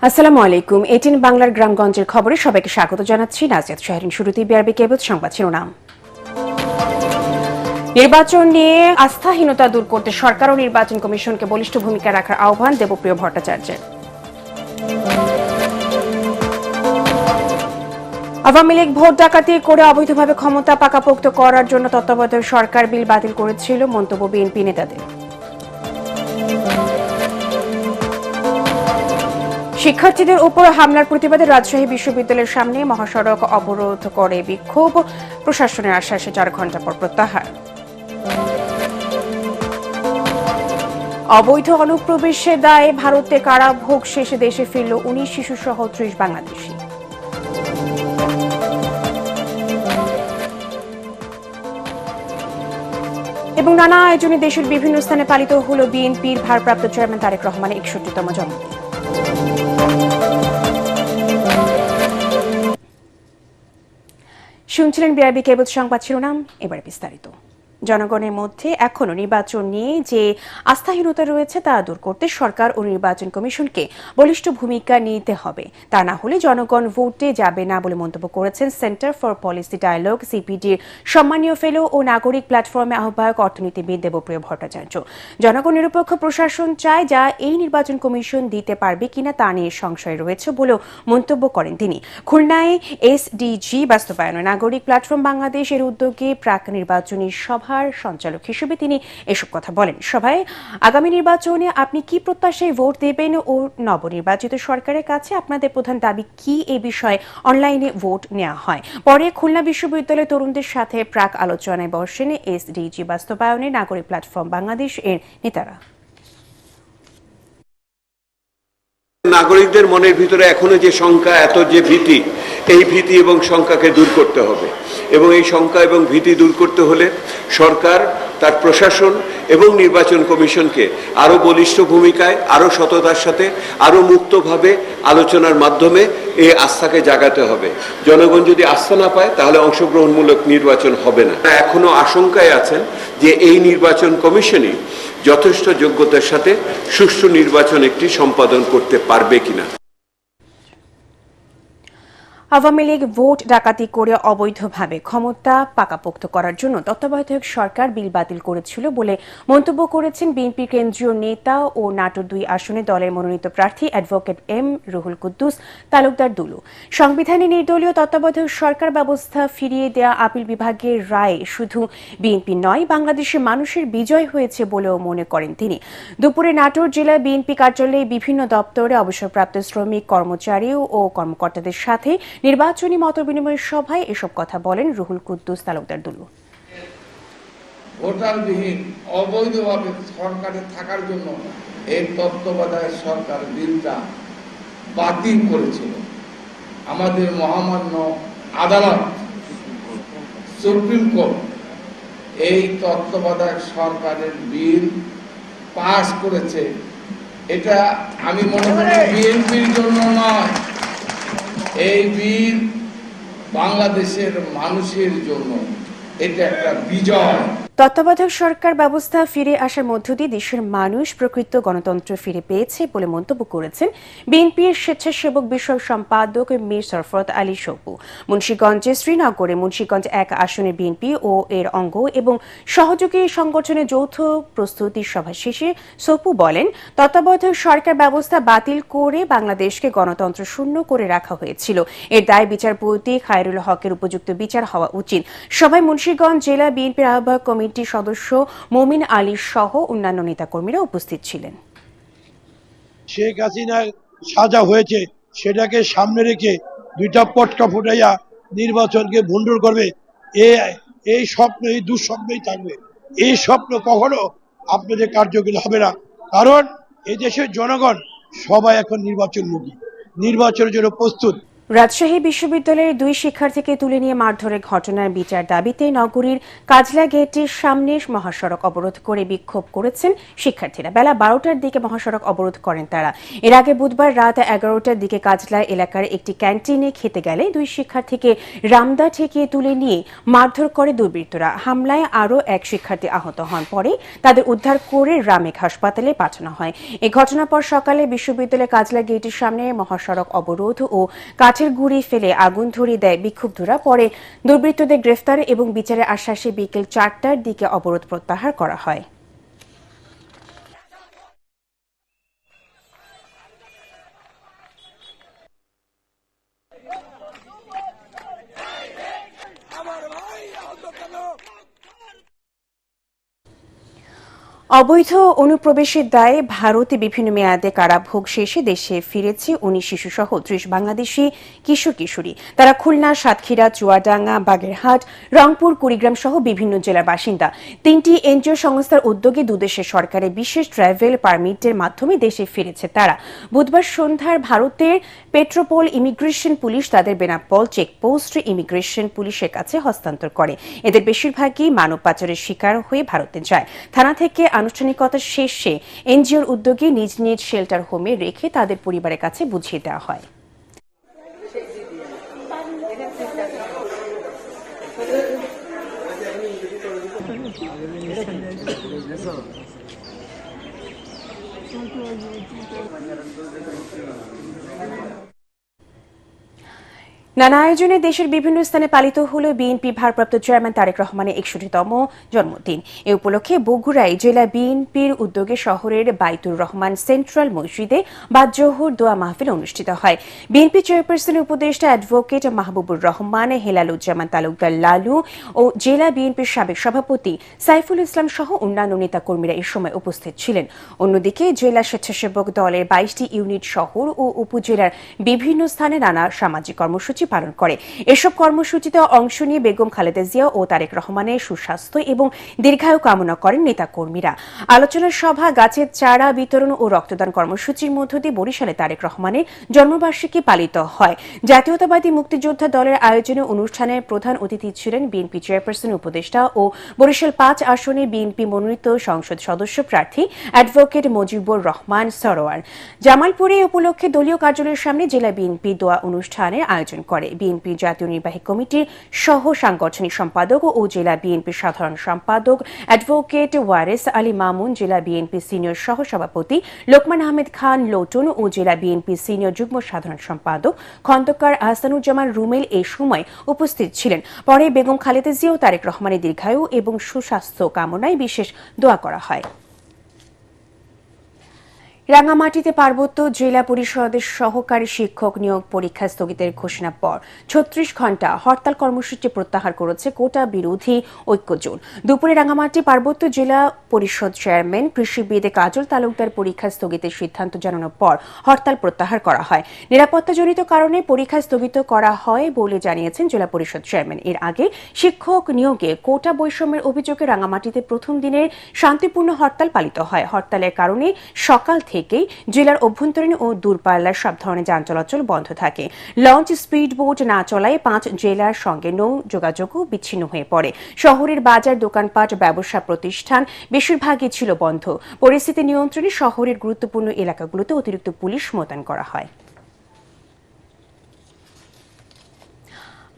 আসসালামু আলাইকুম। 18 বাংলার গ্রামগঞ্জের খবরে সবাইকে স্বাগত জানাচ্ছি। নাজিয়াত শাহরিন। শুরুতেই বিআরবি কেবল সংবাদ শিরোনাম। নির্বাচন নিয়ে আস্থাহীনতা দূর করতে সরকার ও নির্বাচন কমিশনকে বলিষ্ঠ ভূমিকা রাখার আহ্বান দেবপ্রিয় ভট্টাচার্যের। আওয়ামী লীগ ভোট ডাকাতি করে অবৈধভাবে ক্ষমতা পাকাপোক্ত করার জন্য তত্ত্বাবধায়ক সরকার বিল বাতিল করেছিল, মন্তব্য বিএনপি নেতাদের। শিক্ষার্থীদের উপর হামলার প্রতিবাদে রাজশাহী বিশ্ববিদ্যালয়ের সামনে মহাসড়ক অবরোধ করে বিক্ষোভ, প্রশাসনের আশ্বাসে 4 ঘণ্টা পর প্রত্যাহার। অবৈধ অনুপ্রবেশের দায়ে ভারতে কারাভোগ শেষে দেশে ফিরল 19 শিশুসহ 30 বাংলাদেশি। এবং নানা আয়োজনে দেশের বিভিন্ন স্থানে পালিত হল বিএনপির ভারপ্রাপ্ত চেয়ারম্যান তারেক রহমানের 61তম জন্মদিন। শুনছিলেন বিআরবি কেবল সংবাদ শিরোনাম, এবার বিস্তারিত। জনগণের মধ্যে এখনো নির্বাচন নিয়ে যে আস্থাহীনতা রয়েছে তা দূর করতে সরকার ও নির্বাচন কমিশনকে বলিষ্ঠ ভূমিকা নিতে হবে, তা না হলে জনগণ ভোটে যাবে না বলে মন্তব্য করেছেন সেন্টার ফর পলিসি ডায়ালগ সিপিডির সম্মানীয় ফেলো ও নাগরিক প্ল্যাটফর্মে আহ্বায়ক অর্থনীতিবিদ দেবপ্রিয় ভট্টাচার্য। জনগণ নিরপেক্ষ প্রশাসন চায়, যা এই নির্বাচন কমিশন দিতে পারবে কিনা তা নিয়ে সংশয় রয়েছে বলেও মন্তব্য করেন তিনি। খুলনায় এসডিজি বাস্তবায়নে নাগরিক প্ল্যাটফর্ম বাংলাদেশ এর উদ্যোগে প্রাক নির্বাচনী সভার সঞ্চালক হিসেবে তিনি এসব কথা বলেন। সভায় আগামী নির্বাচনে আপনি কি প্রত্যাশায় ভোট দেবেন ও নবনির্বাচিত সরকারের কাছে আপনাদের প্রধান দাবি কি, এই বিষয়ে অনলাইনে ভোট নেওয়া হয়। পরে খুলনা বিশ্ববিদ্যালয়ের তরুণদের সাথে প্রাক আলোচনায় বসেন এসডিজি বাস্তবায়নে নাগরিক প্ল্যাটফর্ম বাংলাদেশ এর নেতারা। নাগরিকদের মনের ভিতরে এখনো যে শঙ্কা, এত যে ভীতি, এই ভীতি এবং শঙ্কাকে দূর করতে হবে। এবং এই শঙ্কা এবং ভীতি দূর করতে হলে সরকার তার প্রশাসন এবং নির্বাচন কমিশনকে আরও বলিষ্ঠ ভূমিকায়, আরও সততার সাথে, আরও মুক্তভাবে আলোচনার মাধ্যমে এই আস্থাকে জাগাতে হবে। জনগণ যদি আস্থা না পায় তাহলে অংশগ্রহণমূলক নির্বাচন হবে না। এখনো আশঙ্কায় আছেন যে এই নির্বাচন কমিশনই যথেষ্ট যোগ্যতার সাথে সুষ্ঠু নির্বাচন একটি সম্পাদন করতে পারবে কিনা। আওয়ামী লীগ ভোট ডাকাতি করে অবৈধভাবে ক্ষমতা পাকাপোক্ত করার জন্য তত্ত্বাবধায়ক সরকার বিল বাতিল করেছিল বলে মন্তব্য করেছেন বিএনপি কেন্দ্রীয় নেতা ও নাটোর 2 আসনে দলের মনোনীত প্রার্থী অ্যাডভোকেট এম রুহুল কুদ্দুস তালুকদার দুলু। সংবিধানে নির্দলীয় তত্ত্বাবধায়ক সরকার ব্যবস্থা ফিরিয়ে দেয়া আপিল বিভাগের রায় শুধু বিএনপি নয়, বাংলাদেশের মানুষের বিজয় হয়েছে বলেও মনে করেন তিনি। দুপুরে নাটোর জেলা বিএনপি কার্যালয়ে বিভিন্ন দপ্তরে অবসরপ্রাপ্ত শ্রমিক, কর্মচারী ও কর্মকর্তাদের সাথে নির্বাচনী মতবিনিময় সভায় এসব কথা বলেন রুহুল কুদ্দুস তালুকদার দুলু। ভোটারবিহীন অবৈধভাবে সরকারে থাকার জন্য এই তত্ত্বাবধায়ক সরকার বিলটা বাতিল করেছিল। আমাদের মহামান্য আদালত সুপ্রিম কোর্ট এই তত্ত্বাবধায়ক সরকারের বিল পাস করেছে। এটা আমি মনে করি বিএনপির জন্য নয়, এই বিল বাংলাদেশের মানুষের জন্য। এটা একটা বিজয়। তত্ত্বাবধায়ক সরকার ব্যবস্থা ফিরে আসার মধ্য দিয়ে দেশের মানুষ প্রকৃত গণতন্ত্র ফিরে পেয়েছে বলে মন্তব্য করেছেন বিএনপির স্বেচ্ছাসেবক বিষয়ক সম্পাদক মীর সরফত আলী সপু। মুন্সিগঞ্জে শ্রীনগরে মুন্সিগঞ্জ 1 আসনের বিএনপি ও এর অঙ্গ এবং সহযোগী সংগঠনের যৌথ প্রস্তুতি সভা শেষে সপু বলেন, তত্ত্বাবধায়ক সরকার ব্যবস্থা বাতিল করে বাংলাদেশকে গণতন্ত্র শূন্য করে রাখা হয়েছিল। এর দায় বিচারপতি খায়রুল হকের উপযুক্ত বিচার হওয়া উচিত। সভায় মুন্সিগঞ্জ জেলা বিএনপির আহ্বায়ক কমিটির সদস্য মমিন আলী সহ অন্যান্য নেতাকর্মীরা উপস্থিত ছিলেন। শেখ হাসিনা সাজা হয়েছে, সেটাকে সামনে রেখে 2টা পটকা ফুটাইয়া নির্বাচনকে ভণ্ডুর করবে, এই স্বপ্ন, এই দুঃস্বপ্নই থাকবে। এই স্বপ্ন কখনো আপনাদের কার্যকরী হবে না, কারণ এই দেশের জনগণ সবাই এখন নির্বাচনমুখী, নির্বাচনের জন্য প্রস্তুত। রাজশাহী বিশ্ববিদ্যালয়ের 2 শিক্ষার্থীকে তুলে নিয়ে মারধরের ঘটনার বিচার দাবিতে নগরীর কাজলা গেটের সামনে মহাসড়ক অবরোধ করে বিক্ষোভ করেছেন শিক্ষার্থীরা। বেলা 12টার দিকে মহাসড়ক অবরোধ করেন তারা। এর আগে বুধবার রাত 11টার দিকে কাজলা এলাকার একটি ক্যান্টিনে খেতে গেলে 2 শিক্ষার্থীকে রামদা ঠেকিয়ে তুলে নিয়ে মারধর করে দুর্বৃত্তরা। হামলায় আরও এক শিক্ষার্থী আহত হন। পরে তাদের উদ্ধার করে রামেক হাসপাতালে পাঠানো হয়। এই ঘটনার পর সকালে বিশ্ববিদ্যালয়ের কাজলা গেটের সামনে মহাসড়ক অবরোধ ও কাঠের গুঁড়ি ফেলে আগুন ধরিয়ে দেয় বিক্ষুব্ধরা। পরে দুর্বৃত্তদের গ্রেফতার এবং বিচারের আশ্বাসে বিকেল 4টার দিকে অবরোধ প্রত্যাহার করা হয়। অবৈধ অনুপ্রবেশের দায়ে ভারতে বিভিন্ন মেয়াদে কারাভোগ শেষে দেশে ফিরেছে 19 শিশুসহ 30 বাংলাদেশি কিশোর কিশোরী। তারা খুলনা, সাতক্ষীরা, চুয়াডাঙ্গা, বাগেরহাট, রংপুর, কুড়িগ্রাম সহ বিভিন্ন জেলার বাসিন্দা। 3টি এনজিও সংস্থার উদ্যোগে দুদেশের সরকারের বিশেষ ট্রাভেল পারমিটের মাধ্যমে দেশে ফিরেছে তারা। বুধবার সন্ধ্যায় ভারতের পেট্রোপোল ইমিগ্রেশন পুলিশ তাদের বেনাপোল চেকপোস্ট ইমিগ্রেশন পুলিশের কাছে হস্তান্তর করে। এদের বেশিরভাগই মানব পাচারের শিকার হয়ে ভারতে যায়। থানা থেকে আনুষ্ঠানিকতা শেষে এনজিওর উদ্যোগে নিজ নিজ শেল্টার হোমে রেখে তাদের পরিবারের কাছে বুঝিয়ে দেওয়া হয়। নানা আয়োজনে দেশের বিভিন্ন স্থানে পালিত হল বিএনপি ভারপ্রাপ্ত চেয়ারম্যান তারেক রহমানের 61তম জন্মদিন। এ উপলক্ষে বগুড়ায় জেলা বিএনপির উদ্যোগে শহরের বাইতুর রহমান সেন্ট্রাল মসজিদে বাদ জোহর দোয়া মাহফিল অনুষ্ঠিত হয়। বিএনপি চেয়ারপারসনের উপদেষ্টা অ্যাডভোকেট মাহবুবুর রহমান, হেলালুজ্জামান তালুকদার লালু ও জেলা বিএনপির সাবেক সভাপতি সাইফুল ইসলাম সহ অন্যান্য নেতাকর্মীরা এ সময় উপস্থিত ছিলেন। অন্যদিকে জেলা স্বেচ্ছাসেবক দলের 22টি ইউনিট শহর ও উপজেলার বিভিন্ন স্থানে নানা সামাজিক কর্মসূচি পালন করে। এসব কর্মসূচিতে অংশ নিয়ে বেগম খালেদা জিয়া ও তারেক রহমানের সুস্বাস্থ্য এবং দীর্ঘায়ু কামনা করেন নেতাকর্মীরা। আলোচনা সভা, গাছের চারা বিতরণ ও রক্তদান কর্মসূচির মধ্য দিয়ে বরিশালে তারেক রহমানের জন্মবার্ষিকী পালিত হয়। জাতীয়তাবাদী মুক্তিযোদ্ধা দলের আয়োজনে অনুষ্ঠানের প্রধান অতিথি ছিলেন বিএনপি চেয়ারপারসন উপদেষ্টা ও বরিশাল 5 আসনে বিএনপি মনোনীত সংসদ সদস্য প্রার্থী অ্যাডভোকেট মজিবুর রহমান সরোয়ার। জামালপুরে এ উপলক্ষে দলীয় কার্যালয়ের সামনে জেলা বিএনপি দোয়া অনুষ্ঠানের আয়োজন করে। বিএনপি জাতীয় নির্বাহী কমিটির সহ সাংগঠনিক সম্পাদক ও জেলা বিএনপির সাধারণ সম্পাদক অ্যাডভোকেট ওয়ারেস আলী মামুন, জেলা বিএনপি সিনিয়র সহ সভাপতি লোকমান আহমেদ খান লোটন ও জেলা বিএনপি সিনিয়র যুগ্ম সাধারণ সম্পাদক খন্দকার আহসানুজ্জামান রুমেল এই সময় উপস্থিত ছিলেন। পরে বেগম খালেদা জিয়া ও তারেক রহমানের দীর্ঘায়ু এবং সুস্বাস্থ্য কামনায় বিশেষ দোয়া করা হয়। রাঙ্গামাটিতে পার্বত্য জেলা পরিষদের সহকারী শিক্ষক নিয়োগ পরীক্ষা স্থগিতের ঘোষণার পর 36 ঘণ্টা হরতাল কর্মসূচি প্রত্যাহার করেছে কোটা বিরোধী ঐক্যজোট। দুপুরে রাঙ্গামাটি পার্বত্য জেলা পরিষদ চেয়ারম্যান কৃষিবিদ কাজল তালুকদার পরীক্ষা স্থগিতের সিদ্ধান্ত জানানোর পর হরতাল প্রত্যাহার করা হয়। নিরাপত্তাজনিত কারণে পরীক্ষা স্থগিত করা হয় বলে জানিয়েছেন জেলা পরিষদ চেয়ারম্যান। এর আগে শিক্ষক নিয়োগে কোটা বৈষম্যের অভিযোগে রাঙ্গামাটিতে প্রথম দিনের শান্তিপূর্ণ হরতাল পালিত হয়। হরতালের কারণে সকাল থেকেই জেলার অভ্যন্তরীণ ও দূরপাল্লার সব ধরনের যান চলাচল বন্ধ থাকে। লঞ্চ, স্পিড বোট না চলায় 5 জেলার সঙ্গে নৌ যোগাযোগও বিচ্ছিন্ন হয়ে পড়ে। শহরের বাজার, দোকানপাট, ব্যবসা প্রতিষ্ঠান বেশিরভাগই ছিল বন্ধ। পরিস্থিতি নিয়ন্ত্রণে শহরের গুরুত্বপূর্ণ এলাকাগুলোতে অতিরিক্ত পুলিশ মোতায়েন করা হয়।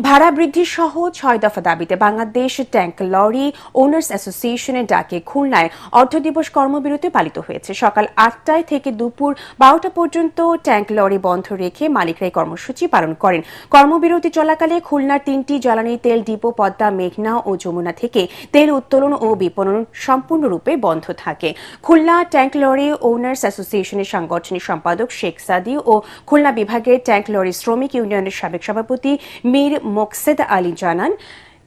ভাড়া বৃদ্ধি সহ 6 দফা দাবিতে বাংলাদেশ ট্যাঙ্ক লরি ওনার্স অ্যাসোসিয়েশনের ডাকে খুলনায় অর্ধদিবস কর্মবিরতি পালিত হয়েছে। সকাল 8টায় থেকে দুপুর 12টা পর্যন্ত ট্যাঙ্ক লরি বন্ধ রেখে মালিকরা এই কর্মসূচি পালন করেন। কর্মবিরতি চলাকালে খুলনার 3টি জ্বালানি তেল ডিপো পদ্মা, মেঘনা ও যমুনা থেকে তেল উত্তোলন ও বিপণন সম্পূর্ণরূপে বন্ধ থাকে। খুলনা ট্যাঙ্ক লরি ওনার্স অ্যাসোসিয়েশনের সাংগঠনিক সম্পাদক শেখ সাদি ও খুলনা বিভাগের ট্যাঙ্ক লরি শ্রমিক ইউনিয়নের সাবেক সভাপতি মীর মোকসেদ আলী জানান,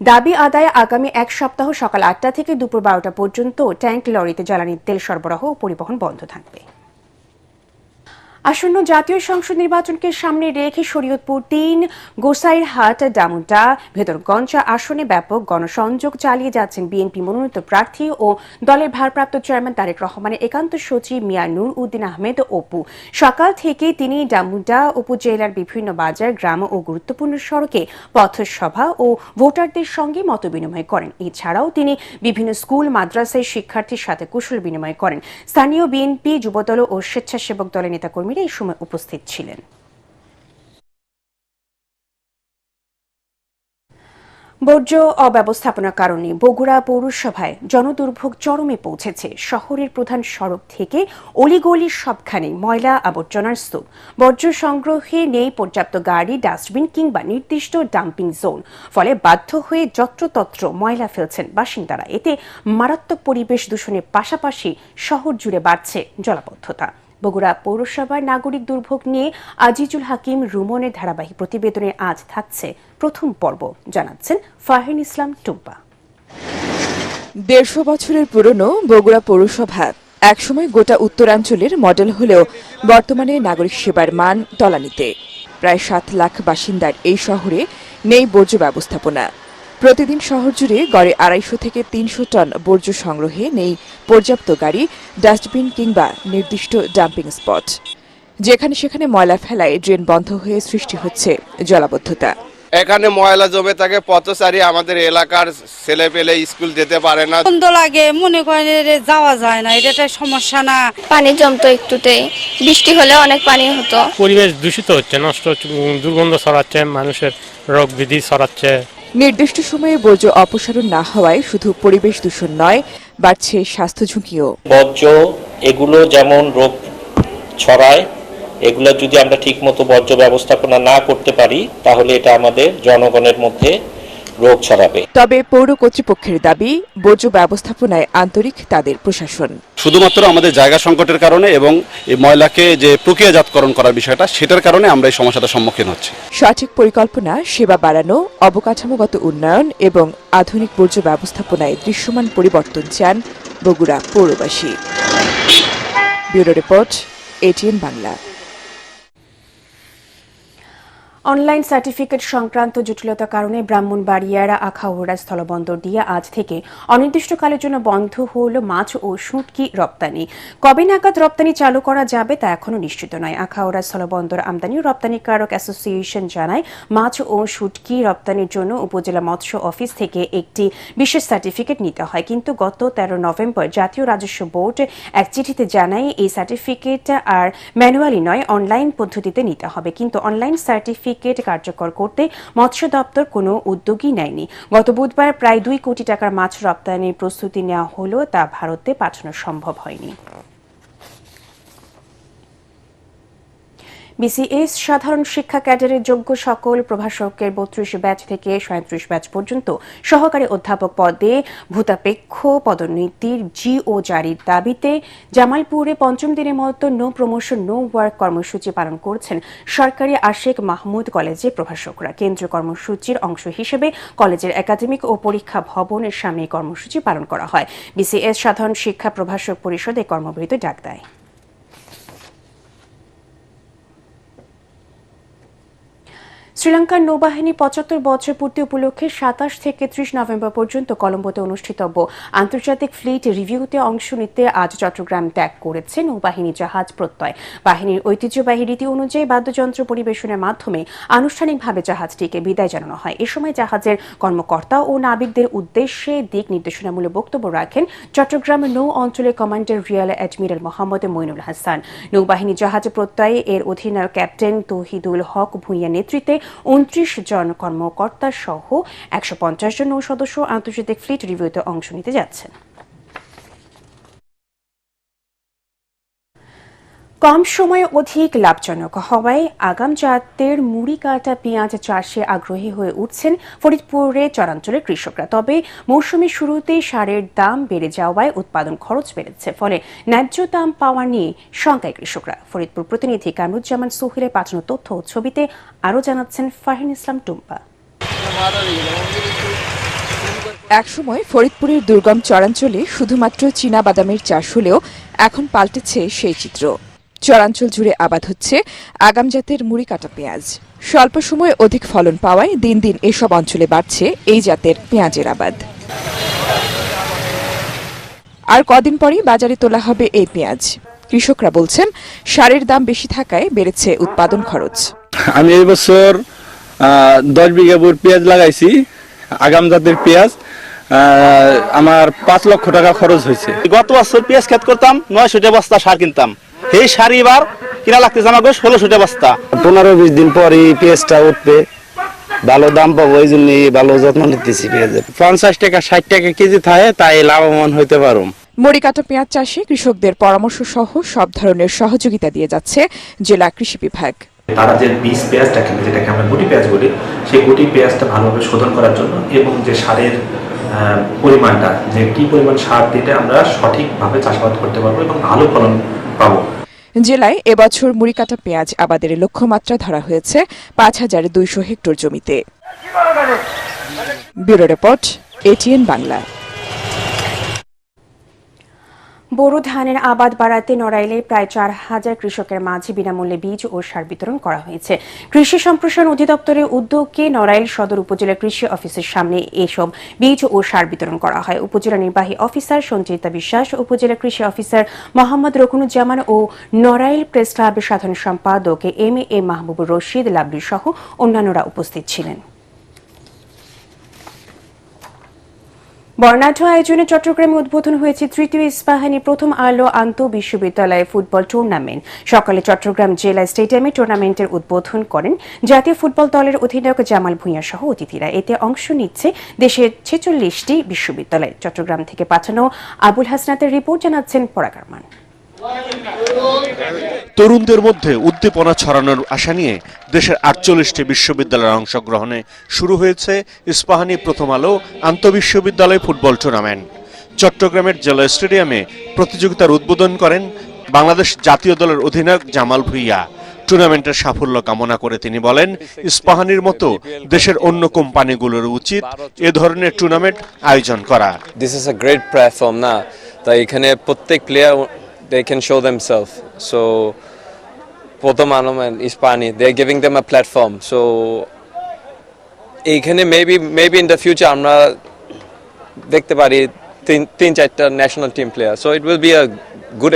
দাবি আদায়ে আগামী 1 সপ্তাহ সকাল 8টা থেকে দুপুর 12টা পর্যন্ত ট্যাঙ্ক লরিতে জ্বালানি তেল সরবরাহ ও পরিবহন বন্ধ থাকবে। আসন্ন জাতীয় সংসদ নির্বাচনকে সামনে রেখে শরীয়তপুর ৩, গোসাইরহাট, ডামুড্যা, ভেদরগঞ্জ আসনে ব্যাপক গণসংযোগ চালিয়ে যাচ্ছেন বিএনপি মনোনীত প্রার্থী ও দলের ভারপ্রাপ্ত চেয়ারম্যান তারেক রহমানের একান্ত সচিব মিয়া নূর উদ্দিন আহমেদ অপু। সকাল থেকে তিনি ডামুড্যা উপজেলার বিভিন্ন বাজার, গ্রাম ও গুরুত্বপূর্ণ সড়কে পথসভা ও ভোটারদের সঙ্গে মতবিনিময় করেন। এছাড়াও তিনি বিভিন্ন স্কুল, মাদ্রাসায় শিক্ষার্থীর সাথে কুশল বিনিময় করেন। স্থানীয় বিএনপি, যুবদল ও স্বেচ্ছাসেবক দলের নেতাকর্মীরা এই সময় উপস্থিত ছিলেন। বর্জ্য অব্যবস্থাপনার কারণে বগুড়া পৌরসভায় জনদুর্ভোগ চরমে পৌঁছেছে। শহরের প্রধান সড়ক থেকে অলিগলির সবখানে ময়লা আবর্জনার স্তূপ। বর্জ্য সংগ্রহে নেই পর্যাপ্ত গাড়ি, ডাস্টবিন কিংবা নির্দিষ্ট ডাম্পিং জোন। ফলে বাধ্য হয়ে যত্রতত্র ময়লা ফেলছেন বাসিন্দারা। এতে মারাত্মক পরিবেশ দূষণের পাশাপাশি শহর জুড়ে বাড়ছে জলাবদ্ধতা। বগুড়া পৌরসভার নাগরিক দুর্ভোগ নিয়ে আজিজুল হাকিম রুমনের ধারাবাহিক প্রতিবেদনে আজ থাকছে প্রথম পর্ব, জানাচ্ছেন ফাহিন ইসলাম টুম্পা। ১৫০ বছরের পুরনো বগুড়া পৌরসভা একসময় গোটা উত্তরাঞ্চলের মডেল হলেও বর্তমানে নাগরিক সেবার মান তলানিতে। প্রায় ৭ লাখ বাসিন্দার এই শহরে নেই বর্জ্য ব্যবস্থাপনা। প্রতিদিন শহর জুড়ে গড়ে ২৫০ থেকে ৩০০ টন বর্জ্য সংগ্রহে নেই পর্যাপ্ত গাড়ি, ডাস্টবিন কিংবা নির্দিষ্ট ডাম্পিং স্পট। যেখানে সেখানে ময়লা ফেলায় ড্রেন বন্ধ হয়ে সৃষ্টি হচ্ছে জলাবদ্ধতা। এখানে ময়লা জমে থাকে, পথচারী আমাদের এলাকার ছেলে পেলে স্কুল যেতে পারে না। বন্ধ লাগে, মনে করেন যাওয়া যায় না, এটা একটা সমস্যা না। পানি জমতো একটুতেই, বৃষ্টি হলে অনেক পানি হতো। পরিবেশ দূষিত হচ্ছে, নষ্ট হচ্ছে, দুর্গন্ধ ছড়াচ্ছে, মানুষের রোগ বিধি ছড়াচ্ছে। নির্দিষ্ট সময়ে বর্জ্য অপসারণ না হওয়ায় শুধু পরিবেশ দূষণ নয়, বাড়ছে স্বাস্থ্য ঝুঁকিও। বর্জ্য এগুলো যেমন রোগ ছড়ায়, এগুলো যদি আমরা ঠিকমতো বর্জ্য ব্যবস্থাপনা না করতে পারি তাহলে এটা আমাদের জনগণের মধ্যে রোগ ছড়াবে। তবে পৌর কর্তৃপক্ষের দাবি, বর্জ্য ব্যবস্থাপনায় আন্তরিক তাদের প্রশাসন। শুধুমাত্র আমাদের জায়গা সংকটের কারণে এবং এই ময়লাকে যে প্রক্রিয়াজাতকরণ করার বিষয়টা, সেটার কারণে আমরা এই সমস্যাটার সম্মুখীন হচ্ছি। সঠিক পরিকল্পনা, সেবা বাড়ানো, অবকাঠামোগত উন্নয়ন এবং আধুনিক বর্জ্য ব্যবস্থাপনায় দৃশ্যমান পরিবর্তন চান বগুড়া পৌরবাসী। Bureau report, ATN Bangla. Online certificate সংক্রান্ত জটিলতার কারণে ব্রাহ্মণবাড়িয়ার আখাউড়া স্থলবন্দর দিয়ে আজ থেকে অনির্দিষ্টকালের জন্য বন্ধ হল মাছ ও শুঁটকি রপ্তানি। কবে নাগাদ রপ্তানি চালু করা যাবে তা এখনো নিশ্চিত নয়। আখাউড়া স্থলবন্দর আমদানি ও রপ্তানিকারক অ্যাসোসিয়েশন জানায়, মাছ ও শুঁটকি রপ্তানির জন্য উপজেলা মৎস্য অফিস থেকে একটি বিশেষ সার্টিফিকেট নিতে হয়। কিন্তু গত ১৩ নভেম্বর জাতীয় রাজস্ব বোর্ড এক চিঠিতে জানায়, এই সার্টিফিকেট আর ম্যানুয়ালি নয়, অনলাইন পদ্ধতিতে নিতে হবে। কিন্তু অনলাইন সার্টিফিকেট কার্যকর করতে মৎস্য দপ্তর কোনো উদ্যোগই নেয়নি। গত বুধবার প্রায় ২ কোটি টাকার মাছ রপ্তানির প্রস্তুতি নেওয়া হলেও তা ভারতে পাঠানো সম্ভব হয়নি। বিসিএস সাধারণ শিক্ষা ক্যাডারের যোগ্য সকল প্রভাষকের ৩২ ব্যাচ থেকে ৩৭ ব্যাচ পর্যন্ত সহকারী অধ্যাপক পদে ভূতাপেক্ষ পদোন্নতির জিও জারির দাবিতে জামালপুরে পঞ্চম দিনের মতো নো প্রমোশন নো ওয়ার্ক কর্মসূচি পালন করছেন সরকারি আশেক মাহমুদ কলেজের প্রভাষকরা। কেন্দ্রীয় কর্মসূচির অংশ হিসেবে কলেজের একাডেমিক ও পরীক্ষা ভবনের সামনে কর্মসূচি পালন করা হয়। বিসিএস সাধারণ শিক্ষা প্রভাষক পরিষদ এই কর্মবিরতি ডাক দেয়। শ্রীলঙ্কার নৌবাহিনী ৭৫ বছর পূর্তি উপলক্ষে ২৭ থেকে ৩০ নভেম্বর পর্যন্ত কলম্বোতে অনুষ্ঠিতব্য আন্তর্জাতিক ফ্লিট রিভিউতে অংশ নিতে আজ চট্টগ্রাম ত্যাগ করেছে নৌবাহিনী জাহাজ প্রত্যয়। বাহিনীর ঐতিহ্যবাহী রীতি অনুযায়ী বাদ্যযন্ত্র পরিবেশনের মাধ্যমে আনুষ্ঠানিকভাবে জাহাজটিকে বিদায় জানানো হয়। এ সময় জাহাজের কর্মকর্তা ও নাবিকদের উদ্দেশ্যে দিক নির্দেশনামূলক বক্তব্য রাখেন চট্টগ্রাম নৌ অঞ্চলের commander rear admiral Mohammad Mainul Hasan. নৌবাহিনী জাহাজ প্রত্যয় এর অধিনায়ক ক্যাপ্টেন তৌহিদুল হক ভূঁইয়া নেতৃত্বে ২৯ জন কর্মকর্তা সহ ১৫০ জন নৌ সদস্য আন্তর্জাতিক ফ্লিট রিভিউতে অংশ নিতে যাচ্ছেন। কম সময়ে অধিক লাভজনক হওয়ায় আগাম জাতের মুড়ি কাটা পেঁয়াজ চাষে আগ্রহী হয়ে উঠছেন ফরিদপুরের চরাঞ্চলের কৃষকরা। তবে মৌসুমের শুরুতেই সারের দাম বেড়ে যাওয়ায় উৎপাদন খরচ বেড়েছে, ফলে ন্যায্য দাম পাওয়া নিয়ে শঙ্কায় কৃষকরা। ফরিদপুর প্রতিনিধি কামরুজ্জামান সোহেলের পাঠানো তথ্য ও ছবিতে আরও জানাচ্ছেন ফাহিন ইসলাম টুম্পা। একসময় ফরিদপুরের দুর্গম চরাঞ্চলে শুধুমাত্র চীনা বাদামের চাষ হলেও এখন পাল্টেছে সেই চিত্র। চরাঞ্চল জুড়ে আবাদ হচ্ছে আগাম জাতের মুড়ি কাটা পেঁয়াজ। স্বল্প সময়ে অধিক ফলন পাওয়ায় দিন দিন এসব অঞ্চলে বাড়ছে এই জাতের পেঁয়াজের আবাদ। আর কদিন পরেই বাজারে তোলা হবে এই পেঁয়াজ। কৃষকরা বলছেন সারের দাম বেশি থাকায় বেড়েছে উৎপাদন খরচ। আমি এই বছর 10 বিঘা পেঁয়াজ লাগাইছি, আগাম জাতের পেঁয়াজ। আমার 5 লক্ষ টাকা খরচ হয়েছে। গত বছর পেঁয়াজ ক্ষেত করতাম 900 বস্তা সার কিনতাম, এই সার এবার কিনা লাগতেছে আমাকে 1600 বস্তা। 15-20 দিন পরই পেঁয়াজটা উঠবে, ভালো দাম পাবো, এই জন্য ভালো যত্ন নিতেছি পেঁয়াজের। 50 টাকা 60 টাকা কেজি থাকে, তাই লাভবান হইতে পারো। মুড়ি কাটা পেঁয়াজ চাষে কৃষকদের পরামর্শ সহ সব ধরনের সহযোগিতা দিয়ে যাচ্ছে জেলা কৃষি বিভাগ। তারা যে বীজ পেঁয়াজটা কিনে, যেটাকে আমরা গুটি পেঁয়াজ বলি, সেই গুটি পেঁয়াজটা ভালোভাবে শোধন করার জন্য এবং যে সারের পরিমাণটা, যে কি পরিমাণ সার দিলে আমরা সঠিকভাবে চাষাবাদ করতে পারবো এবং ভালো ফলন পাবো। জেলায় এবছর মুড়ি কাটা পেঁয়াজ আবাদের লক্ষ্যমাত্রা ধরা হয়েছে 5200 হেক্টর জমিতে। Bureau report, ATN Bangla. বোরো ধানের আবাদ বাড়াতে নড়াইলে প্রায় 4000 কৃষকের মাঝে বিনামূল্যে বীজ ও সার বিতরণ করা হয়েছে। কৃষি সম্প্রসারণ অধিদপ্তরের উদ্যোগে নড়াইল সদর উপজেলা কৃষি অফিসের সামনে এসব বীজ ও সার বিতরণ করা হয়। উপজেলা নির্বাহী অফিসার সঞ্চিতা বিশ্বাস, উপজেলা কৃষি অফিসার মোহাম্মদ রকুনুজ্জামান ও নড়াইল প্রেস ক্লাবের সাধারণ সম্পাদক এম.এ. মাহবুবুর রশিদ লাবলি সহ অন্যান্যরা উপস্থিত ছিলেন। বর্ণাঢ্য আয়োজনে চট্টগ্রামে উদ্বোধন হয়েছে তৃতীয় ইস্পাহানি প্রথম আলো আন্তঃবিশ্ববিদ্যালয় ফুটবল টুর্নামেন্ট। সকালে চট্টগ্রাম জেলা স্টেডিয়ামে টুর্নামেন্টের উদ্বোধন করেন জাতীয় ফুটবল দলের অধিনায়ক জামাল ভূঁইয়া সহ অতিথিরা। এতে অংশ নিচ্ছে দেশের 46টি বিশ্ববিদ্যালয়। চট্টগ্রাম থেকে পাঠানো আবুল হাসনাতের রিপোর্ট, জানাচ্ছেন পরাগারমান। তরুণদের মধ্যে উদ্দীপনা ছড়ানোর আশা নিয়ে দেশের 48টি বিশ্ববিদ্যালয়ের অংশগ্রহণে শুরু হয়েছে ইস্পাহানি প্রথম আলো আন্তঃবিশ্ববিদ্যালয় ফুটবল টুর্নামেন্ট। চট্টগ্রামের জেলা স্টেডিয়ামে প্রতিযোগিতার উদ্বোধন করেন বাংলাদেশ জাতীয় দলের অধিনায়ক জামাল ভূঁইয়া। টুর্নামেন্টের সাফল্য কামনা করে তিনি বলেন, ইস্পাহানির মতো দেশের অন্য কোম্পানিগুলোর উচিত এ ধরনের টুর্নামেন্ট আয়োজন করা। This is a great platform না, তাই এখানে প্রত্যেক player they can show themselves. So Prothom Alo and Ispahani, they're giving them a platform. So এখানে maybe in the future আমরা দেখতে পারি 3-4টা national team player. So it will be a good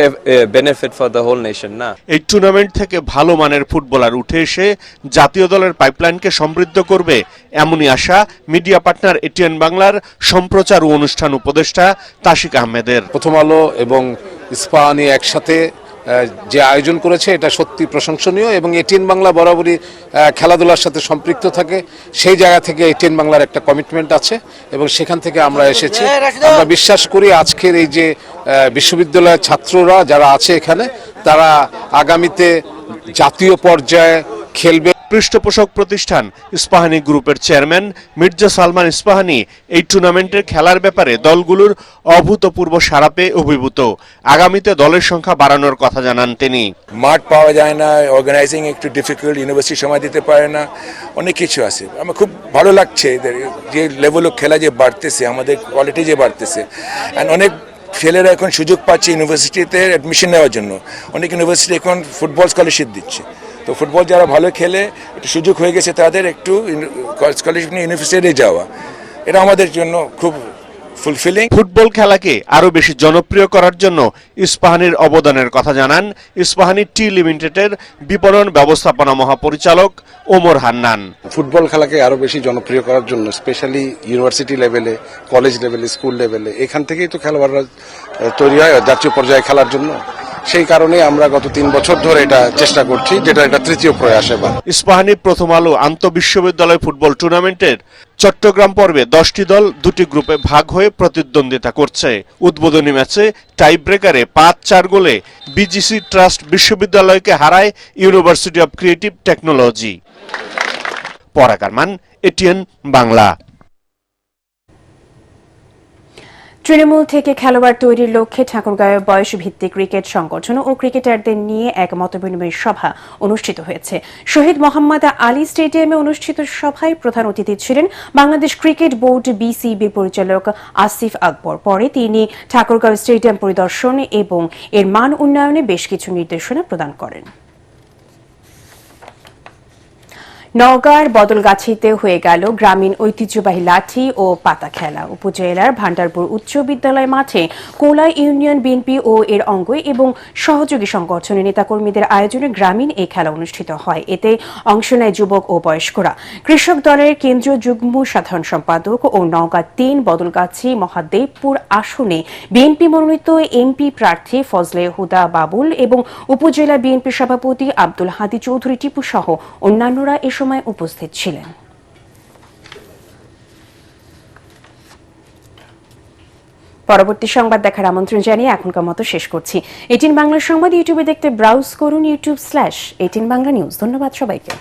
benefit for the whole nation না। এই tournament থেকে ভালো মানের ফুটবলার উঠে এসে জাতীয় দলের পাইপলাইনকে সমৃদ্ধ করবে, এমনই আশা মিডিয়া পার্টনার এটিএন বাংলার সম্প্রচার ও অনুষ্ঠান উপদেষ্টা তাশিক আহমেদের। প্রথম আলো এবং ইস্পাহানি একসাথে যে আয়োজন করেছে এটা সত্যি প্রশংসনীয় এবং এটিএন বাংলা বরাবরই খেলাধুলার সাথে সম্পৃক্ত থাকে। সেই জায়গা থেকে এটিএন বাংলার একটা কমিটমেন্ট আছে এবং সেখান থেকে আমরা এসেছি। আমরা বিশ্বাস করি আজকের এই যে বিশ্ববিদ্যালয়ের ছাত্ররা যারা আছে এখানে, তারা আগামীতে জাতীয় পর্যায়ে খেলবে। পৃষ্ঠপোষক প্রতিষ্ঠান ইস্পাহানি গ্রুপের চেয়ারম্যান মির্জা সালমান ইস্পাহানি এই টুর্নামেন্টের খেলার ব্যাপারে দলগুলোর অভূতপূর্ব সাড়া পেয়ে অভিভূত। আগামীতে দলের সংখ্যা বাড়ানোর কথা জানান তিনি। মাঠ পাওয়া যায় না, অর্গানাইজিং একটু ডিফিকাল্ট, ইউনিভার্সিটি সময় দিতে পারে না, অনেক কিছু আছে। আমার খুব ভালো লাগছে যে লেভেল খেলা যে বাড়তেছে, আমাদের কোয়ালিটি যে বাড়তেছে। অ্যান্ড অনেক ছেলেরা এখন সুযোগ পাচ্ছে ইউনিভার্সিটিতে অ্যাডমিশন নেওয়ার জন্য। অনেক ইউনিভার্সিটি এখন ফুটবল স্কলারশিপ দিচ্ছে। তো ফুটবল যারা ভালো খেলে একটু সুযোগ হয়ে গেছে তাদের একটু স্কলারশিপ নিয়ে ইউনিভার্সিটি যাওয়া, এটা আমাদের জন্য খুব ফুলফিলিং। ফুটবল খেলাকে আরো বেশি জনপ্রিয় করার জন্য ইস্পাহানির অবদানের কথা জানান ইস্পাহানি টি লিমিটেডের বিপণন ব্যবস্থাপনা মহাপরিচালক ওমর হান্নান। ফুটবল খেলাকে আরো বেশি জনপ্রিয় করার জন্য স্পেশালি ইউনিভার্সিটি লেভেলে, কলেজ লেভেলে, স্কুল লেভেলে, এখান থেকেই তো খেলোয়াড়রা তৈরি হয় জাতীয় পর্যায়ে খেলার জন্য। সেই কারণে আমরা গত 3 বছর ধরে এটা চেষ্টা করছি, যেটা এটা তৃতীয় প্রয়াস। এবার ইস্পাহানি প্রথম আলো আন্তঃবিশ্ববিদ্যালয় ফুটবল টুর্নামেন্টের চট্টগ্রাম পর্বে 10টি দল 2টি গ্রুপে ভাগ হয়ে প্রতিদ্বন্দ্বিতা করছে। উদ্বোধনী ম্যাচে টাই ব্রেকারে 5-4 গোলে বিজিসি ট্রাস্ট বিশ্ববিদ্যালয়কে হারায় ইউনিভার্সিটি অব ক্রিয়েটিভ টেকনোলজি। পরাগারমান, এটিএন বাংলা। তৃণমূল থেকে খেলোয়াড় তৈরির লক্ষ্যে ঠাকুরগাঁওয়ে বয়স ভিত্তিক ক্রিকেট সংগঠন ও ক্রিকেটারদের নিয়ে এক মতবিনিময় সভা অনুষ্ঠিত হয়েছে। শহীদ মোহাম্মদ আলী স্টেডিয়ামে অনুষ্ঠিত সভায় প্রধান অতিথি ছিলেন বাংলাদেশ ক্রিকেট বোর্ড বিসিবির পরিচালক আসিফ আকবর। পরে তিনি ঠাকুরগাঁও স্টেডিয়াম পরিদর্শন এবং এর মান উন্নয়নে বেশ কিছু নির্দেশনা প্রদান করেন। নওগাঁর বদলগাছিতে হয়ে গেল গ্রামীণ ঐতিহ্যবাহী লাঠি ও পাতা খেলা। উপজেলার ভান্ডারপুর উচ্চ বিদ্যালয় মাঠে কোলা ইউনিয়ন বিএনপি ও এর অঙ্গ এবং সহযোগী সংগঠনের নেতাকর্মীদের আয়োজনে গ্রামীণ এই খেলা অনুষ্ঠিত হয়। এতে অংশ নেয় যুবক ও বয়স্করা। কৃষক দলের কেন্দ্রীয় যুগ্ম সাধারণ সম্পাদক ও নওগাঁ ৩ বদলগাছি মহাদেবপুর আসনে বিএনপি মনোনীত এমপি প্রার্থী ফজলে হুদা বাবুল এবং উপজেলা বিএনপি সভাপতি আব্দুল হাদী চৌধুরী টিপু সহ অন্যান্যরা এ সময় উপস্থিত ছিলেন। পরবর্তী সংবাদ দেখার আমন্ত্রণ জানিয়ে এখনকার মতো শেষ করছি। 18 বাংলা সংবাদ ইউটিউবে দেখতে ব্রাউজ করুন youtube/18 বাংলা নিউজ। ধন্যবাদ সবাইকে।